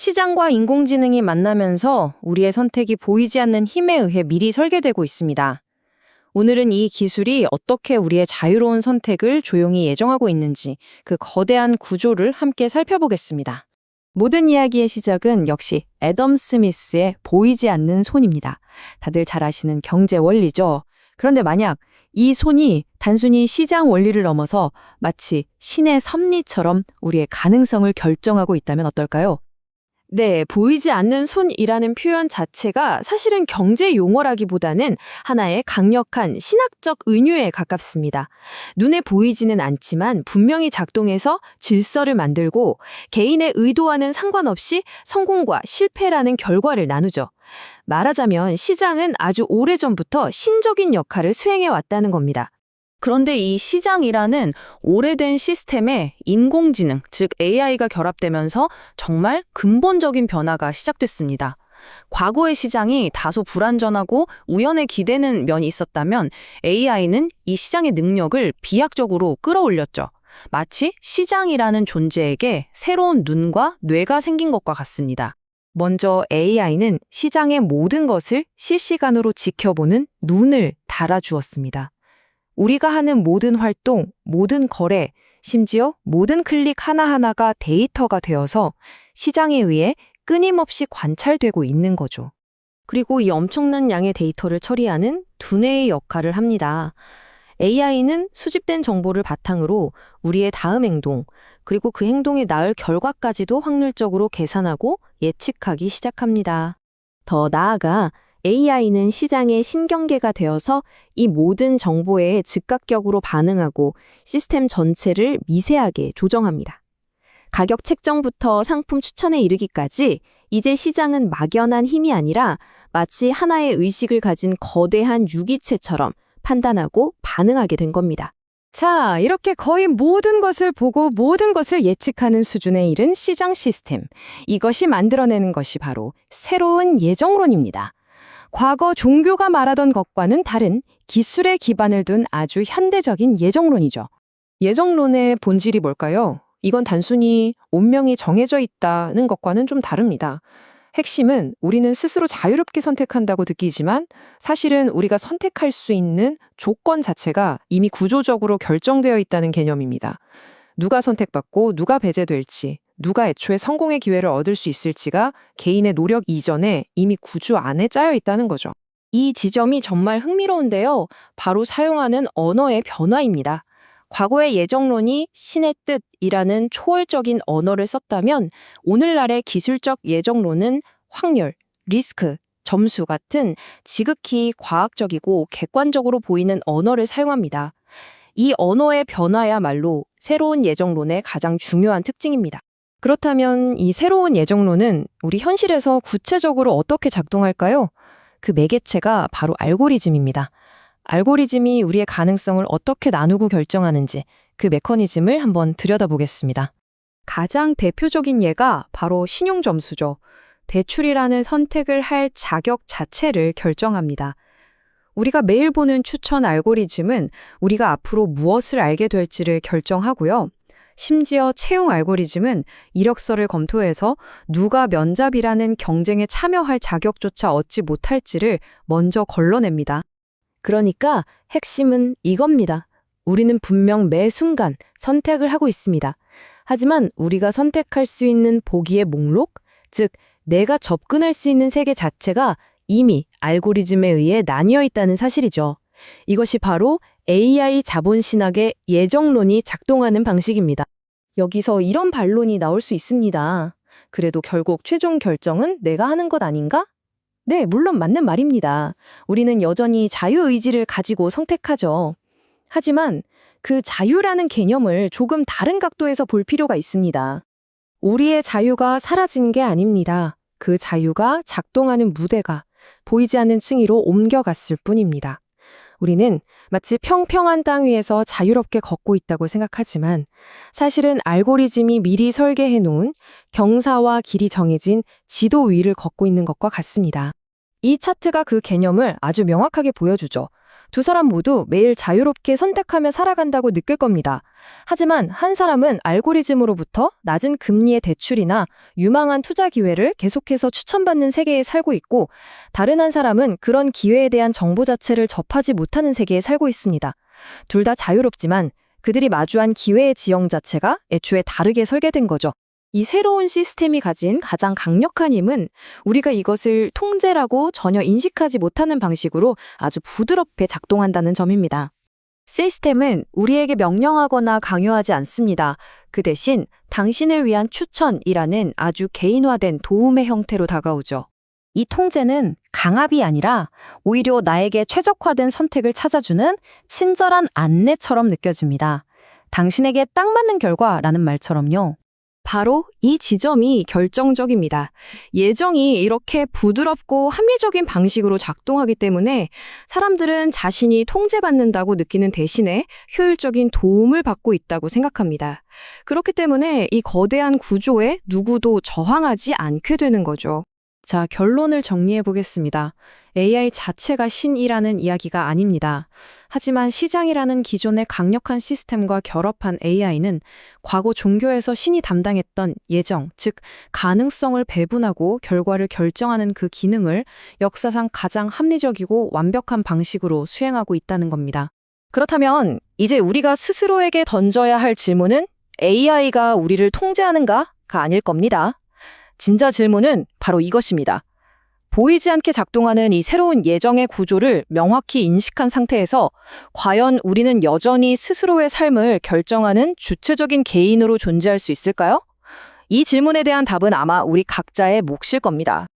시장과 인공지능이 만나면서 우리의 선택이 보이지 않는 힘에 의해 미리 설계되고 있습니다. 오늘은 이 기술이 어떻게 우리의 자유로운 선택을 조용히 예정하고 있는지 그 거대한 구조를 함께 살펴보겠습니다. 모든 이야기의 시작은 역시 애덤 스미스의 보이지 않는 손입니다. 다들 잘 아시는 경제 원리죠. 그런데 만약 이 손이 단순히 시장 원리를 넘어서 마치 신의 섭리처럼 우리의 가능성을 결정하고 있다면 어떨까요? 네, 보이지 않는 손이라는 표현 자체가 사실은 경제 용어라기보다는 하나의 강력한 신학적 은유에 가깝습니다. 눈에 보이지는 않지만 분명히 작동해서 질서를 만들고 개인의 의도와는 상관없이 성공과 실패라는 결과를 나누죠. 말하자면 시장은 아주 오래전부터 신적인 역할을 수행해 왔다는 겁니다. 그런데 이 시장이라는 오래된 시스템에 인공지능, 즉 AI가 결합되면서 정말 근본적인 변화가 시작됐습니다. 과거의 시장이 다소 불안전하고 우연에 기대는 면이 있었다면 AI는 이 시장의 능력을 비약적으로 끌어올렸죠. 마치 시장이라는 존재에게 새로운 눈과 뇌가 생긴 것과 같습니다. 먼저 AI는 시장의 모든 것을 실시간으로 지켜보는 눈을 달아주었습니다. 우리가 하는 모든 활동, 모든 거래, 심지어 모든 클릭 하나하나가 데이터가 되어서 시장에 의해 끊임없이 관찰되고 있는 거죠. 그리고 이 엄청난 양의 데이터를 처리하는 두뇌의 역할을 합니다. AI는 수집된 정보를 바탕으로 우리의 다음 행동, 그리고 그 행동에 낳을 결과까지도 확률적으로 계산하고 예측하기 시작합니다. 더 나아가 AI는 시장의 신경계가 되어서 이 모든 정보에 즉각적으로 반응하고 시스템 전체를 미세하게 조정합니다. 가격 책정부터 상품 추천에 이르기까지 이제 시장은 막연한 힘이 아니라 마치 하나의 의식을 가진 거대한 유기체처럼 판단하고 반응하게 된 겁니다. 자, 이렇게 거의 모든 것을 보고 모든 것을 예측하는 수준에 이른 시장 시스템. 이것이 만들어내는 것이 바로 새로운 예정론입니다. 과거 종교가 말하던 것과는 다른 기술의 기반을 둔 아주 현대적인 예정론이죠. 예정론의 본질이 뭘까요? 이건 단순히 운명이 정해져 있다는 것과는 좀 다릅니다. 핵심은 우리는 스스로 자유롭게 선택한다고 느끼지만 사실은 우리가 선택할 수 있는 조건 자체가 이미 구조적으로 결정되어 있다는 개념입니다. 누가 선택받고 누가 배제될지, 누가 애초에 성공의 기회를 얻을 수 있을지가 개인의 노력 이전에 이미 구조 안에 짜여 있다는 거죠. 이 지점이 정말 흥미로운데요. 바로 사용하는 언어의 변화입니다. 과거의 예정론이 신의 뜻이라는 초월적인 언어를 썼다면 오늘날의 기술적 예정론은 확률, 리스크, 점수 같은 지극히 과학적이고 객관적으로 보이는 언어를 사용합니다. 이 언어의 변화야말로 새로운 예정론의 가장 중요한 특징입니다. 그렇다면 이 새로운 예정론은 우리 현실에서 구체적으로 어떻게 작동할까요? 그 매개체가 바로 알고리즘입니다. 알고리즘이 우리의 가능성을 어떻게 나누고 결정하는지 그 메커니즘을 한번 들여다보겠습니다. 가장 대표적인 예가 바로 신용점수죠. 대출이라는 선택을 할 자격 자체를 결정합니다. 우리가 매일 보는 추천 알고리즘은 우리가 앞으로 무엇을 알게 될지를 결정하고요. 심지어 채용 알고리즘은 이력서를 검토해서 누가 면접이라는 경쟁에 참여할 자격조차 얻지 못할지를 먼저 걸러냅니다. 그러니까 핵심은 이겁니다. 우리는 분명 매 순간 선택을 하고 있습니다. 하지만 우리가 선택할 수 있는 보기의 목록, 즉 내가 접근할 수 있는 세계 자체가 이미 알고리즘에 의해 나뉘어 있다는 사실이죠. 이것이 바로 AI 자본신학의 예정론이 작동하는 방식입니다. 여기서 이런 반론이 나올 수 있습니다. 그래도 결국 최종 결정은 내가 하는 것 아닌가? 네, 물론 맞는 말입니다. 우리는 여전히 자유의지를 가지고 선택하죠. 하지만 그 자유라는 개념을 조금 다른 각도에서 볼 필요가 있습니다. 우리의 자유가 사라진 게 아닙니다. 그 자유가 작동하는 무대가 보이지 않는 층위로 옮겨갔을 뿐입니다. 우리는 마치 평평한 땅 위에서 자유롭게 걷고 있다고 생각하지만 사실은 알고리즘이 미리 설계해 놓은 경사와 길이 정해진 지도 위를 걷고 있는 것과 같습니다. 이 차트가 그 개념을 아주 명확하게 보여주죠. 두 사람 모두 매일 자유롭게 선택하며 살아간다고 느낄 겁니다. 하지만 한 사람은 알고리즘으로부터 낮은 금리의 대출이나 유망한 투자 기회를 계속해서 추천받는 세계에 살고 있고, 다른 한 사람은 그런 기회에 대한 정보 자체를 접하지 못하는 세계에 살고 있습니다. 둘 다 자유롭지만 그들이 마주한 기회의 지형 자체가 애초에 다르게 설계된 거죠. 이 새로운 시스템이 가진 가장 강력한 힘은 우리가 이것을 통제라고 전혀 인식하지 못하는 방식으로 아주 부드럽게 작동한다는 점입니다. 시스템은 우리에게 명령하거나 강요하지 않습니다. 그 대신 당신을 위한 추천이라는 아주 개인화된 도움의 형태로 다가오죠. 이 통제는 강압이 아니라 오히려 나에게 최적화된 선택을 찾아주는 친절한 안내처럼 느껴집니다. 당신에게 딱 맞는 결과라는 말처럼요. 바로 이 지점이 결정적입니다. 예정이 이렇게 부드럽고 합리적인 방식으로 작동하기 때문에 사람들은 자신이 통제받는다고 느끼는 대신에 효율적인 도움을 받고 있다고 생각합니다. 그렇기 때문에 이 거대한 구조에 누구도 저항하지 않게 되는 거죠. 자, 결론을 정리해 보겠습니다. AI 자체가 신이라는 이야기가 아닙니다. 하지만 시장이라는 기존의 강력한 시스템과 결합한 AI는 과거 종교에서 신이 담당했던 예정, 즉 가능성을 배분하고 결과를 결정하는 그 기능을 역사상 가장 합리적이고 완벽한 방식으로 수행하고 있다는 겁니다. 그렇다면 이제 우리가 스스로에게 던져야 할 질문은 AI가 우리를 통제하는가가 아닐 겁니다. 진짜 질문은 바로 이것입니다. 보이지 않게 작동하는 이 새로운 예정의 구조를 명확히 인식한 상태에서 과연 우리는 여전히 스스로의 삶을 결정하는 주체적인 개인으로 존재할 수 있을까요? 이 질문에 대한 답은 아마 우리 각자의 몫일 겁니다.